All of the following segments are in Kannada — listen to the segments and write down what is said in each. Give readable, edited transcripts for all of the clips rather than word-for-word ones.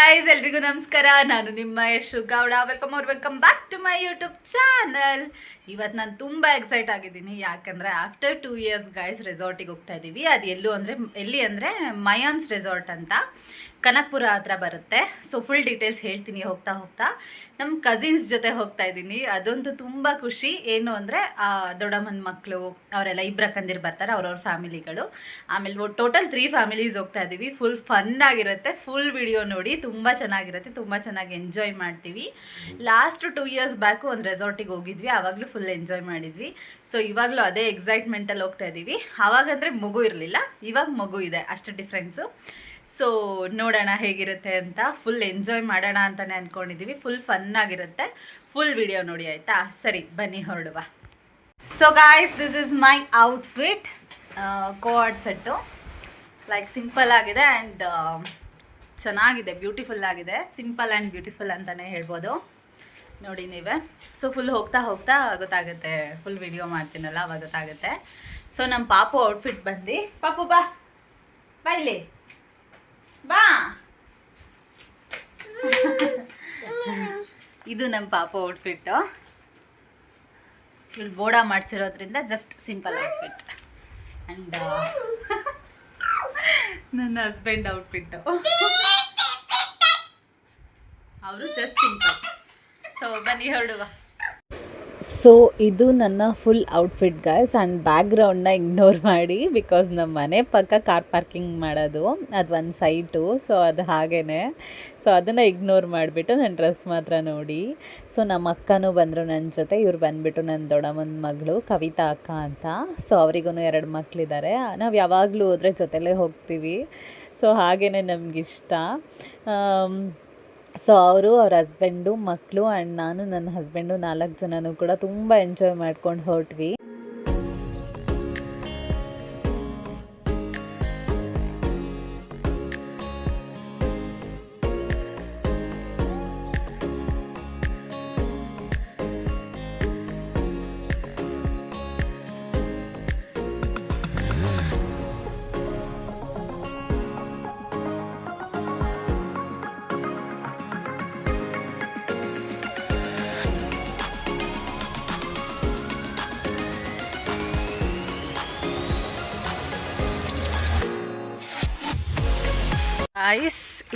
ಗೈಸ್, ಎಲ್ರಿಗೂ ನಮಸ್ಕಾರ. ನಾನು ನಿಮ್ಮ Yashu Gowda. Welcome back to my YouTube channel. ಇವತ್ತು ನಾನು ತುಂಬ ಎಕ್ಸೈಟ್ ಆಗಿದ್ದೀನಿ. ಯಾಕಂದರೆ ಆಫ್ಟರ್ 2 years ಗೈಸ್ ರೆಸಾರ್ಟಿಗೆ ಹೋಗ್ತಾ ಇದ್ದೀವಿ. ಅದು ಎಲ್ಲಿ ಅಂದರೆ ಮಯಾನ್ಸ್ ರೆಸಾರ್ಟ್ ಅಂತ ಕನಕಪುರ ಹತ್ರ ಬರುತ್ತೆ. ಸೊ ಫುಲ್ ಡೀಟೇಲ್ಸ್ ಹೇಳ್ತೀನಿ ಹೋಗ್ತಾ. ನಮ್ಮ ಕಸಿನ್ಸ್ ಜೊತೆ ಹೋಗ್ತಾ ಇದ್ದೀನಿ. ಅದಂತೂ ತುಂಬ ಖುಷಿ. ಏನು ಅಂದರೆ ದೊಡ್ಡಮ್ಮನ ಮಕ್ಕಳು ಅವರೆಲ್ಲ ಇಬ್ಬರು ಅಕ್ಕಂದಿರು ಬರ್ತಾರೆ, ಅವ್ರವ್ರ ಫ್ಯಾಮಿಲಿಗಳು. ಆಮೇಲೆ ಟೋಟಲ್ 3 ಫ್ಯಾಮಿಲೀಸ್ ಹೋಗ್ತಾ ಇದ್ದೀವಿ. ಫುಲ್ ಫನ್ ಆಗಿರುತ್ತೆ. ಫುಲ್ ವಿಡಿಯೋ ನೋಡಿ, ತುಂಬ ಚೆನ್ನಾಗಿರುತ್ತೆ, ತುಂಬ ಚೆನ್ನಾಗಿ ಎಂಜಾಯ್ ಮಾಡ್ತೀವಿ. ಲಾಸ್ಟ್ 2 years ಬ್ಯಾಕು ಒಂದು ರೆಸಾರ್ಟಿಗೆ ಹೋಗಿದ್ವಿ, ಆವಾಗಲೂ ಫುಲ್ ಎಂಜಾಯ್ ಮಾಡಿದ್ವಿ. ಸೊ ಇವಾಗಲೂ ಅದೇ ಎಕ್ಸೈಟ್ಮೆಂಟಲ್ಲಿ ಹೋಗ್ತಾ ಇದ್ದೀವಿ. ಆವಾಗಂದರೆ ಮಗು ಇರಲಿಲ್ಲ, ಇವಾಗ ಮಗು ಇದೆ, ಅಷ್ಟು ಡಿಫ್ರೆನ್ಸು. ಸೊ ನೋಡೋಣ ಹೇಗಿರುತ್ತೆ ಅಂತ. ಫುಲ್ ಎಂಜಾಯ್ ಮಾಡೋಣ ಅಂತಲೇ ಅಂದ್ಕೊಂಡಿದ್ದೀವಿ. ಫುಲ್ ಫನ್ ಆಗಿರುತ್ತೆ. ಫುಲ್ ವಿಡಿಯೋ ನೋಡಿ ಆಯಿತಾ? ಸರಿ, ಬನ್ನಿ ಹೊರಡುವ. So guys, this is my outfit. Co ord set, like simple ಆಗಿದೆ ಆ್ಯಂಡ್ ಚೆನ್ನಾಗಿದೆ, ಬ್ಯೂಟಿಫುಲ್ ಆಗಿದೆ. ಸಿಂಪಲ್ ಆ್ಯಂಡ್ ಬ್ಯೂಟಿಫುಲ್ ಅಂತಲೇ ಹೇಳ್ಬೋದು. ನೋಡಿ ನೀವೇ. ಸೊ ಫುಲ್ ಹೋಗ್ತಾ ಗೊತ್ತಾಗುತ್ತೆ. ಫುಲ್ ವಿಡಿಯೋ ಮಾಡ್ತೀನಲ್ಲ, ಅವಾಗ ಗೊತ್ತಾಗುತ್ತೆ. ಸೊ ನಮ್ಮ ಪಾಪು ಔಟ್ಫಿಟ್ ಬಂದು, ಪಾಪು ಬಾ ಇಲ್ಲಿ ಬಾ. ಇದು ನಮ್ಮ ಪಾಪು ಔಟ್ಫಿಟ್ಟು. ಇಲ್ಲಿ ಬೋಡ ಮಾಡಿಸಿರೋದ್ರಿಂದ ಜಸ್ಟ್ ಸಿಂಪಲ್ ಔಟ್ಫಿಟ್. ಆ್ಯಂಡ್ ನನ್ನ ಹಸ್ಬೆಂಡ್ ಔಟ್ಫಿಟ್ಟು, ಅವರು ಜಸ್ಟ್ ಸಿಂಪಲ್. ಸೊ ಬನ್ನಿ ಹೊರಡುವ. ಸೊ ಇದು ನನ್ನ ಫುಲ್ ಔಟ್ಫಿಟ್ ಗೈಸ್. ಆ್ಯಂಡ್ ಬ್ಯಾಕ್ಗ್ರೌಂಡನ್ನ ಇಗ್ನೋರ್ ಮಾಡಿ, ಬಿಕಾಸ್ ನಮ್ಮ ಮನೆ ಪಕ್ಕ ಕಾರ್ ಪಾರ್ಕಿಂಗ್ ಮಾಡೋದು, ಅದು ಒಂದು ಸೈಟು. ಸೊ ಅದು ಹಾಗೇ. ಸೊ ಅದನ್ನು ಇಗ್ನೋರ್ ಮಾಡಿಬಿಟ್ಟು ನನ್ನ ಡ್ರೆಸ್ ಮಾತ್ರ ನೋಡಿ. ಸೊ ನಮ್ಮ ಅಕ್ಕನೂ ಬಂದರು ನನ್ನ ಜೊತೆ. ಇವ್ರು ಬಂದುಬಿಟ್ಟು ನನ್ನ ದೊಡ್ಡಮ್ಮನ ಮಗಳು ಕವಿತಾ ಅಕ್ಕ ಅಂತ. ಸೊ ಅವರಿಗೂ 2 ಮಕ್ಕಳಿದ್ದಾರೆ. ನಾವು ಯಾವಾಗಲೂ ಹೋದರೆ ಜೊತೆಲೇ ಹೋಗ್ತೀವಿ. ಸೊ ಹಾಗೇ ನಮಗಿಷ್ಟ. ಸೊ ಅವರು, ಅವ್ರ ಹಸ್ಬೆಂಡು, ಮಕ್ಕಳು ಆ್ಯಂಡ್ ನಾನು, ನನ್ನ ಹಸ್ಬೆಂಡು 4 ಜನನೂ ಕೂಡ ತುಂಬ ಎಂಜಾಯ್ ಮಾಡ್ಕೊಂಡು ಹೊರಟ್ವಿ.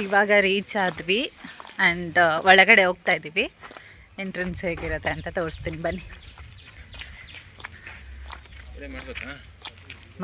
ಇವಾಗ ರೀಚ್ ಆದ್ವಿ ಆ್ಯಂಡ್ ಒಳಗಡೆ ಹೋಗ್ತಾ ಇದ್ದೀವಿ. ಎಂಟ್ರೆನ್ಸ್ ಹೇಗಿರುತ್ತೆ ಅಂತ ತೋರಿಸ್ತೀನಿ, ಬನ್ನಿ.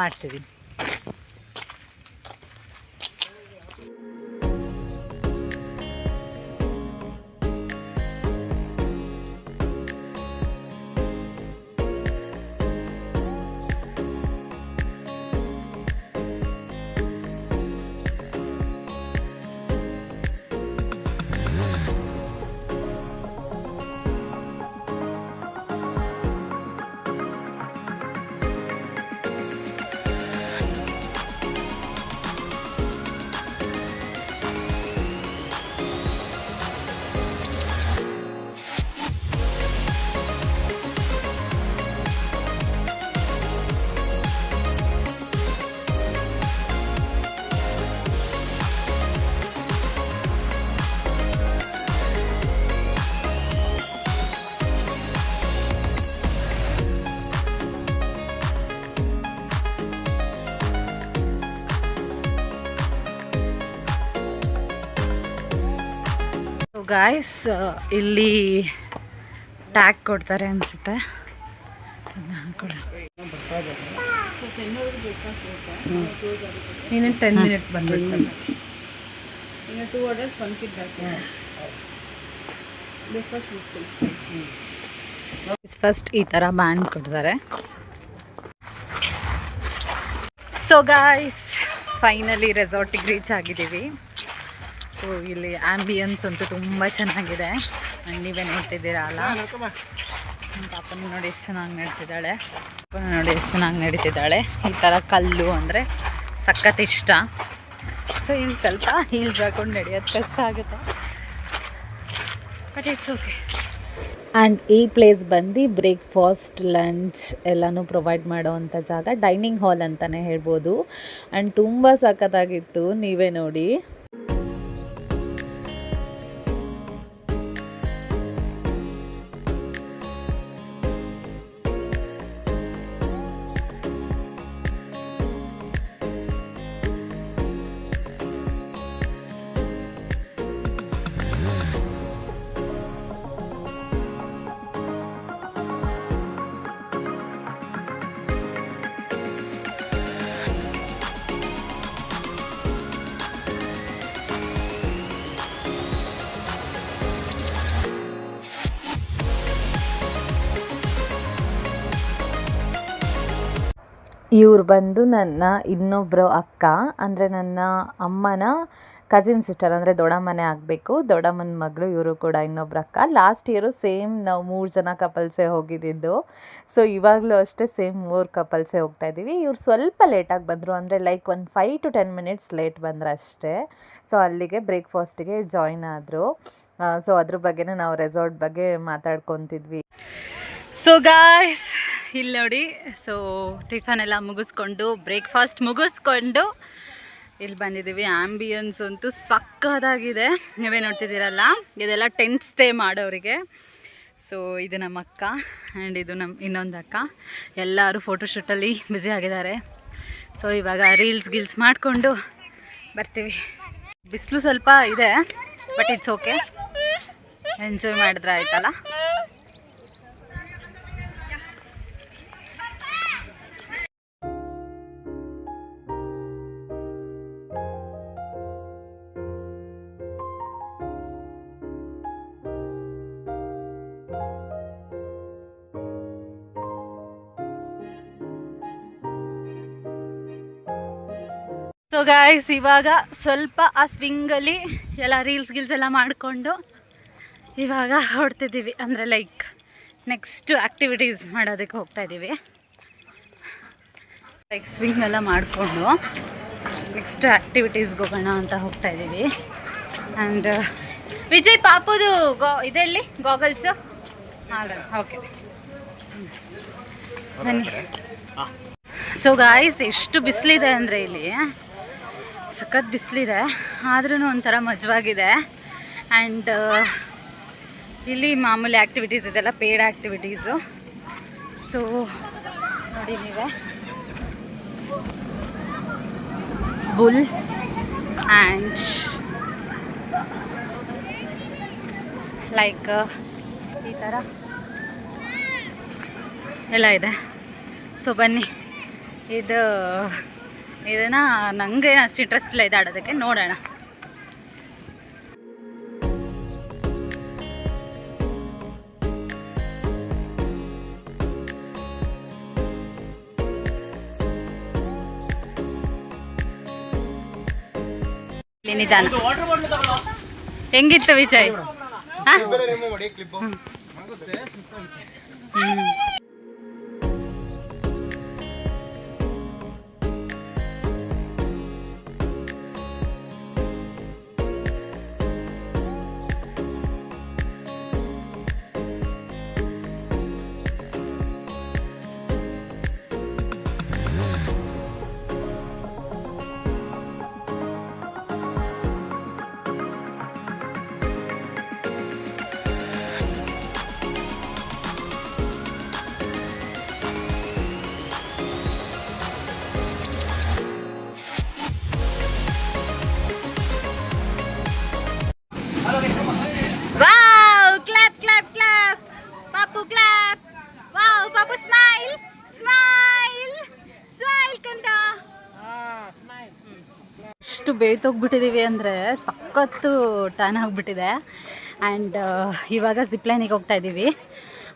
ಮಾಡ್ತೀವಿ. ಗಾಯ್ಸ್, ಇಲ್ಲಿ ಟ್ಯಾಗ್ ಕೊಡ್ತಾರೆ ಅನಿಸುತ್ತೆ. ನೀನು 10 minutes ಬಂದ್ಬಿಟ್ಟು ಇನ್ನು 2 orders 1 kit ಫಸ್ಟ್ ಈ ಥರ ಬ್ಯಾಂಡ್ ಕೊಡ್ತಾರೆ. ಸೊ ಗಾಯ್ಸ್, ಫೈನಲಿ ರೆಸಾರ್ಟಿಗೆ ರೀಚ್ ಆಗಿದ್ದೀವಿ. ಸೊ ಇಲ್ಲಿ ಆ್ಯಂಬಿಯನ್ಸ್ ಅಂತೂ ತುಂಬ ಚೆನ್ನಾಗಿದೆ. ಆ್ಯಂಡ್ ನೀವೇ ನೋಡ್ತಿದ್ದೀರಾ ಅಲ್ಲ, ಪಾಪನ ನೋಡಿ ಎಷ್ಟು ಚೆನ್ನಾಗಿ ನಡೀತಿದ್ದಾಳೆ. ಈ ಥರ ಕಲ್ಲು ಅಂದರೆ ಸಖತ್ ಇಷ್ಟ. ಸೊ ಇಲ್ಲಿ ಸ್ವಲ್ಪ ಹೀಲ್ಸ್ ಹಾಕೊಂಡು ನಡೆಯೋದು ಕಷ್ಟ ಆಗುತ್ತೆ, ಬಟ್ ಇಟ್ಸ್ ಓಕೆ. ಆ್ಯಂಡ್ ಈ ಪ್ಲೇಸ್ ಬಂದು ಬ್ರೇಕ್ಫಾಸ್ಟ್, ಲಂಚ್ ಎಲ್ಲನೂ ಪ್ರೊವೈಡ್ ಮಾಡೋವಂಥ ಜಾಗ. ಡೈನಿಂಗ್ ಹಾಲ್ ಅಂತಲೇ ಹೇಳ್ಬೋದು. ಆ್ಯಂಡ್ ತುಂಬ ಸಖತ್ತಾಗಿತ್ತು, ನೀವೇ ನೋಡಿ. ಇವ್ರು ಬಂದು ನನ್ನ ಇನ್ನೊಬ್ಬರು ಅಕ್ಕ, ಅಂದರೆ ನನ್ನ ಅಮ್ಮನ ಕಸಿನ್ ಸಿಸ್ಟರ್, ಅಂದರೆ ದೊಡ್ಡಮ್ಮನೇ ಆಗಬೇಕು, ದೊಡ್ಡಮ್ಮನ ಮಗಳು. ಇವರು ಕೂಡ ಇನ್ನೊಬ್ರು ಅಕ್ಕ. ಲಾಸ್ಟ್ ಇಯರು ಸೇಮ್ ನಾವು 3 ಜನ ಕಪಲ್ಸೇ ಹೋಗಿದ್ದಿದ್ದು. ಸೊ ಇವಾಗಲೂ ಅಷ್ಟೇ ಸೇಮ್ 3 ಕಪಲ್ಸೇ ಹೋಗ್ತಾಯಿದ್ದೀವಿ. ಇವ್ರು ಸ್ವಲ್ಪ ಲೇಟಾಗಿ ಬಂದರು, ಅಂದರೆ ಲೈಕ್ ಒಂದು 5 to 10 minutes ಲೇಟ್ ಬಂದರು ಅಷ್ಟೇ. ಸೊ ಅಲ್ಲಿಗೆ ಬ್ರೇಕ್ಫಾಸ್ಟಿಗೆ ಜಾಯ್ನ್ ಆದರು. ಸೊ ಅದ್ರ ಬಗ್ಗೆನೇ ನಾವು ರೆಸಾರ್ಟ್ ಬಗ್ಗೆ ಮಾತಾಡ್ಕೊತಿದ್ವಿ. ಸೊ ಗಾಯ್ಸ್ ಇಲ್ಲಿ ನೋಡಿ, ಸೊ ಟಿಫನ್ ಎಲ್ಲ ಮುಗಿಸ್ಕೊಂಡು ಬ್ರೇಕ್ಫಾಸ್ಟ್ ಮುಗಿಸ್ಕೊಂಡು ಇಲ್ಲಿ ಬಂದಿದ್ದೀವಿ. ಆ್ಯಂಬಿಯನ್ಸ್ ಅಂತೂ ಸಕ್ಕದಾಗಿದೆ, ನೀವೇ ನೋಡ್ತಿದ್ದೀರಲ್ಲ. ಇದೆಲ್ಲ ಟೆಂಟ್ ಸ್ಟೇ ಮಾಡೋರಿಗೆ. ಸೊ ಇದು ನಮ್ಮ ಅಕ್ಕ ಆ್ಯಂಡ್ ಇದು ನಮ್ಮ ಇನ್ನೊಂದು ಅಕ್ಕ. ಎಲ್ಲರೂ ಫೋಟೋಶೂಟಲ್ಲಿ ಬ್ಯುಸಿ ಆಗಿದ್ದಾರೆ. ಸೊ ಇವಾಗ ರೀಲ್ಸ್ ಮಾಡಿಕೊಂಡು ಬರ್ತೀವಿ. ಬಿಸಿಲು ಸ್ವಲ್ಪ ಇದೆ, ಬಟ್ ಇಟ್ಸ್ ಓಕೆ, ಎಂಜಾಯ್ ಮಾಡಿದ್ರೆ ಆಯ್ತಲ್ಲ. ಸೊ ಗಾಯ್ಸ್ ಇವಾಗ ಸ್ವಲ್ಪ ಆ ಸ್ವಿಂಗಲ್ಲಿ ಎಲ್ಲ ರೀಲ್ಸ್ ಎಲ್ಲ ಮಾಡಿಕೊಂಡು ಇವಾಗ ಹೊಡ್ತಿದ್ದೀವಿ. ಅಂದರೆ ಲೈಕ್ ನೆಕ್ಸ್ಟ್ ಆ್ಯಕ್ಟಿವಿಟೀಸ್ ಮಾಡೋದಕ್ಕೆ ಹೋಗ್ತಾಯಿದ್ದೀವಿ. ಲೈಕ್ ಸ್ವಿಂಗ್ ಎಲ್ಲ ಮಾಡಿಕೊಂಡು ನೆಕ್ಸ್ಟ್ ಆ್ಯಕ್ಟಿವಿಟೀಸ್ಗೆ ಹೋಗೋಣ ಅಂತ ಹೋಗ್ತಾಯಿದ್ದೀವಿ. ಆ್ಯಂಡ್ ವಿಜಯ್ ಪಾಪುದು ಇದೆಲ್ಲಿ ಗಾಗಲ್ಸು ಹಾಂ ಓಕೆ ಬನ್ನಿ. ಸೊ ಗಾಯ್ಸ್ ಎಷ್ಟು ಬಿಸಿಲಿದೆ ಅಂದರೆ ಇಲ್ಲಿ ಸಖತ್ ಬಿಸಿಲಿದೆ, ಆದ್ರೂ ಒಂಥರ ಮಜವಾಗಿದೆ. ಆ್ಯಂಡ್ ಇಲ್ಲಿ ಮಾಮೂಲಿ ಆ್ಯಕ್ಟಿವಿಟೀಸ್ ಇದೆಲ್ಲ ಪೇಯ್ಡ್ ಆ್ಯಕ್ಟಿವಿಟೀಸು. ಸೊ ನೋಡಿ ನೀವೇ ಬುಲ್ ಆ್ಯಂಡ್ ಲೈಕ್ ಈ ಥರ ಎಲ್ಲ ಇದೆ. ಸೊ ಬನ್ನಿ, ಇದನ್ನು ನನಗೆ ಅಷ್ಟು ಇಂಟ್ರೆಸ್ಟ್ ಇಲ್ಲ ಇದು ಆಡೋದಕ್ಕೆ, ನೋಡೋಣ. ನಿಧಾನ. ಹೆಂಗಿತ್ತು Vijay? Wow! Clap, clap, clap! Papu, clap! Wow, Papu, smile! Smile! Smile, ಕಂದ! ಎಷ್ಟು ಬೇಯ್ತೋಗ್ಬಿಟ್ಟಿದ್ದೀವಿ ಅಂದರೆ ಸಖತ್ತು ಟ್ಯಾನ್ ಆಗಿಬಿಟ್ಟಿದೆ. ಆ್ಯಂಡ್ ಇವಾಗ ಜಿಪ್ಲೈನಿಗೆ ಹೋಗ್ತಾ ಇದ್ದೀವಿ.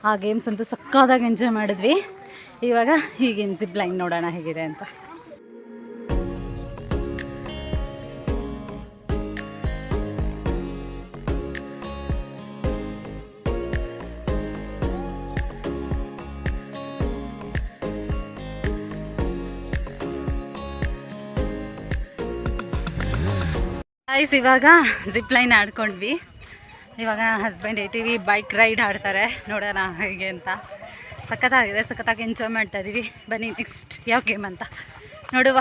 ಆ ಗೇಮ್ಸ್ ಅಂತೂ ಸಕ್ಕತ್ತಾಗಿ ಎಂಜಾಯ್ ಮಾಡಿದ್ವಿ. ಇವಾಗ ಈಗಿನ ಜಿಪ್ಲೈನ್ ನೋಡೋಣ ಹೇಗಿದೆ ಅಂತ. ಗೈಸ್ ಇವಾಗ ಜಿಪ್ಲೈನ್ ಆಡ್ಕೊಂಡ್ವಿ. ಇವಾಗ ಹಸ್ಬೆಂಡ್ ATV ಬೈಕ್ ರೈಡ್ ಆಡ್ತಾರೆ, ನೋಡೋಣ ಹೇಗೆ ಅಂತ. ಸಖತ್ತಾಗಿದೆ, ಸಖತ್ತಾಗಿ ಎಂಜಾಯ್ ಮಾಡ್ತಾ ಇದ್ದೀವಿ. ಬನ್ನಿ ನೆಕ್ಸ್ಟ್ ಯಾವ ಗೇಮ್ ಅಂತ ನೋಡುವ.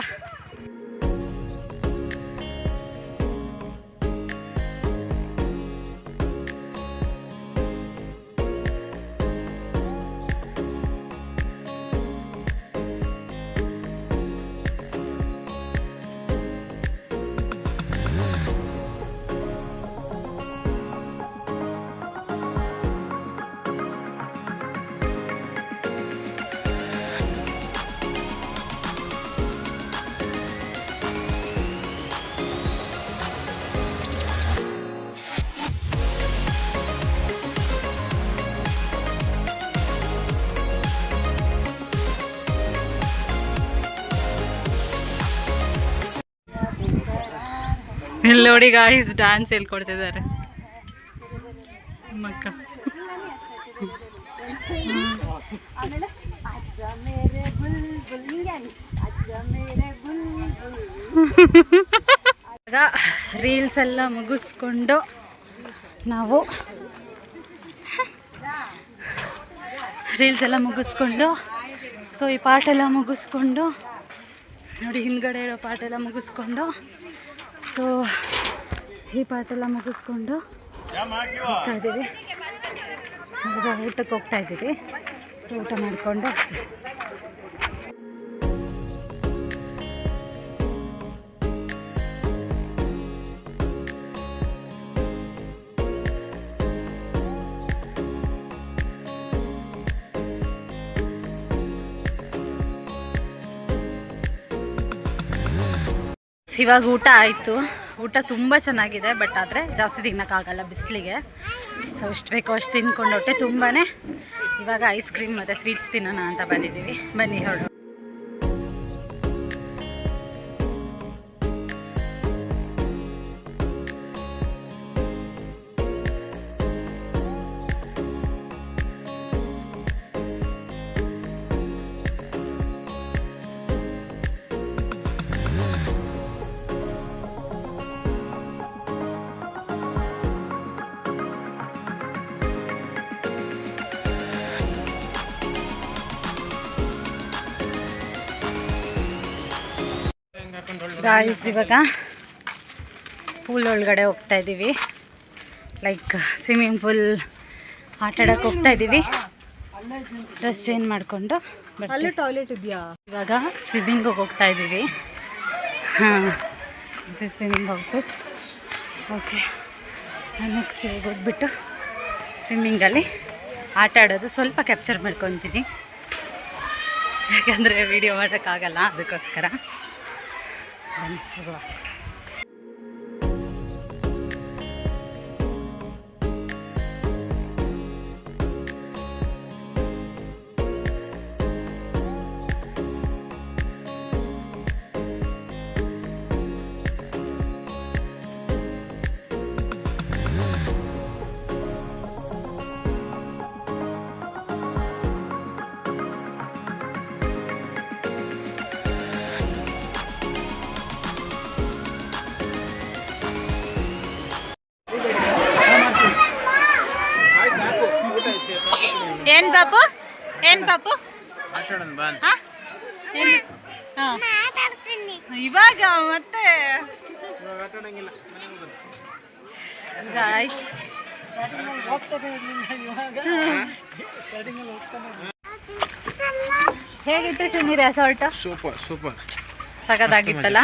ಇಲ್ಲಿ ನೋಡಿ ಗಾಯ್ಸ್ ಡ್ಯಾನ್ಸ್ ಹೇಳ್ಕೊಡ್ತಿದ್ದಾರೆ ಮಕ್ಕ. ರೀಲ್ಸ್ ಎಲ್ಲ ಮುಗಿಸ್ಕೊಂಡು ನಾವು ಸೊ ಈ ಪಾಠ ಎಲ್ಲ ಮುಗಿಸ್ಕೊಂಡು ನೋಡಿ ಹಿಂದ್ಗಡೆ ಇರೋ ಪಾಠ ಎಲ್ಲ ಮುಗಿಸ್ಕೊಂಡು ಸೊ ಈ ಪಾಠ ಎಲ್ಲ ಮುಗಿಸ್ಕೊಂಡು ಹೋಗ್ತಾ ಇದ್ದೀವಿ. ಊಟಕ್ಕೆ ಹೋಗ್ತಾ ಇದ್ದೀವಿ. ಸೊ ಊಟ ಮಾಡಿಕೊಂಡು ಇವಾಗ ಊಟ ಆಯಿತು. ಊಟ ತುಂಬ ಚೆನ್ನಾಗಿದೆ, ಬಟ್ ಆದರೆ ಜಾಸ್ತಿ ತಿನ್ನೋಕ್ಕಾಗಲ್ಲ ಬಿಸಿಲಿಗೆ. ಸೊ ಎಷ್ಟು ಬೇಕೋ ಅಷ್ಟು ತಿನ್ಕೊಂಡು ಹೊಟ್ಟೆ ತುಂಬಾ ಇವಾಗ ಐಸ್ ಕ್ರೀಮ್ ಮತ್ತು ಸ್ವೀಟ್ಸ್ ತಿನ್ನೋಣ ಅಂತ ಬಂದಿದ್ದೀವಿ. ಬನ್ನಿ ಹೊರಡು. ಗಾಯ್ಸ್ ಇವಾಗ ಪೂಲ್ ಒಳಗಡೆ ಹೋಗ್ತಾ ಇದ್ದೀವಿ. ಲೈಕ್ ಸ್ವಿಮ್ಮಿಂಗ್ ಪೂಲ್ ಆಟ ಆಡೋಕ್ಕೆ ಹೋಗ್ತಾ ಇದ್ದೀವಿ. ಡ್ರೆಸ್ ಚೇಂಜ್ ಮಾಡಿಕೊಂಡು ಅಲ್ಲೇ ಟಾಯ್ಲೆಟ್ ಇದೆಯಾ. ಇವಾಗ ಸ್ವಿಮ್ಮಿಂಗಿಗೆ ಹೋಗ್ತಾ ಇದ್ದೀವಿ. ಹಾಂ, ಸ್ವಿಮ್ಮಿಂಗ್ ಔಟ್ಫಿಟ್. ಓಕೆ, ನೆಕ್ಸ್ಟ್ ಇವಾಗ ಹೋಗ್ಬಿಟ್ಟು ಸ್ವಿಮ್ಮಿಂಗಲ್ಲಿ ಆಟ ಆಡೋದು ಸ್ವಲ್ಪ ಕ್ಯಾಪ್ಚರ್ ಮಾಡ್ಕೊತೀನಿ, ಯಾಕಂದರೆ ವಿಡಿಯೋ ಮಾಡೋಕ್ಕಾಗಲ್ಲ, ಅದಕ್ಕೋಸ್ಕರ. ಬನ್ನಿ ಹೋಗುವ. ಏನ್ ಪಾಪು ಇವಾಗ ಮತ್ತೆ ಹೇಗಿತ್ತು ಚಿನ್ನಿ ರೆಸಾರ್ಟ್? Super super, ಸಖತ್ತಾಗಿತ್ತಲ್ಲ.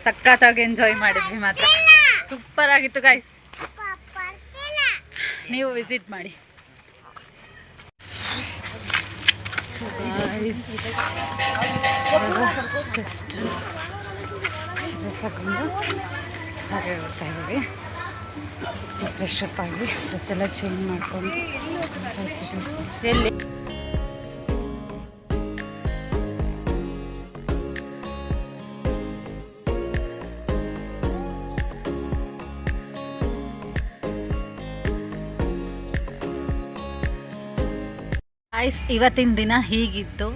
ಸಖತ್ತಾಗಿ ಎಂಜಾಯ್ ಮಾಡಿದ್ವಿ ಮಾತ್ರ. ಸೂಪರ್ ಆಗಿತ್ತು ಗೈಸ್, ನೀವು ವಿಸಿಟ್ ಮಾಡಿ. ಜಸ್ಟ್ ಡ್ರೆಸ್ ಹಾಕೊಂಡು ಹಾಗೆ ಹೋಗ್ತಾ ಇದ್ದೀವಿ. ಸೊ ಫ್ರೆಶ್ ಅಪ್ ಆಗಿ ಡ್ರೆಸ್ ಎಲ್ಲ ಚೇಂಜ್ ಮಾಡ್ಕೊಂಡು ಎಲ್ಲಿ ಇವತ್ತಿನ ದಿನ ಹೀಗಿತ್ತು.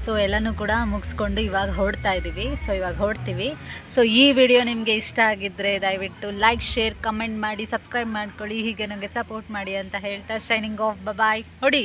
ಸೊ ಎಲ್ಲನೂ ಕೂಡ ಮುಗಿಸ್ಕೊಂಡು ಇವಾಗ ಹೊರಡ್ತಾ ಇದ್ದೀವಿ. ಸೊ ಇವಾಗ ಹೊರಡ್ತೀವಿ. ಸೊ ಈ ವಿಡಿಯೋ ನಿಮಗೆ ಇಷ್ಟ ಆಗಿದ್ದರೆ ದಯವಿಟ್ಟು ಲೈಕ್, ಶೇರ್, ಕಮೆಂಟ್ ಮಾಡಿ, ಸಬ್ಸ್ಕ್ರೈಬ್ ಮಾಡ್ಕೊಳ್ಳಿ. ಹೀಗೆ ನನಗೆ ಸಪೋರ್ಟ್ ಮಾಡಿ ಅಂತ ಹೇಳ್ತಾ ಶೈನಿಂಗ್ ಆಫ್. ಬಾಯ್. ಹೊಡಿ.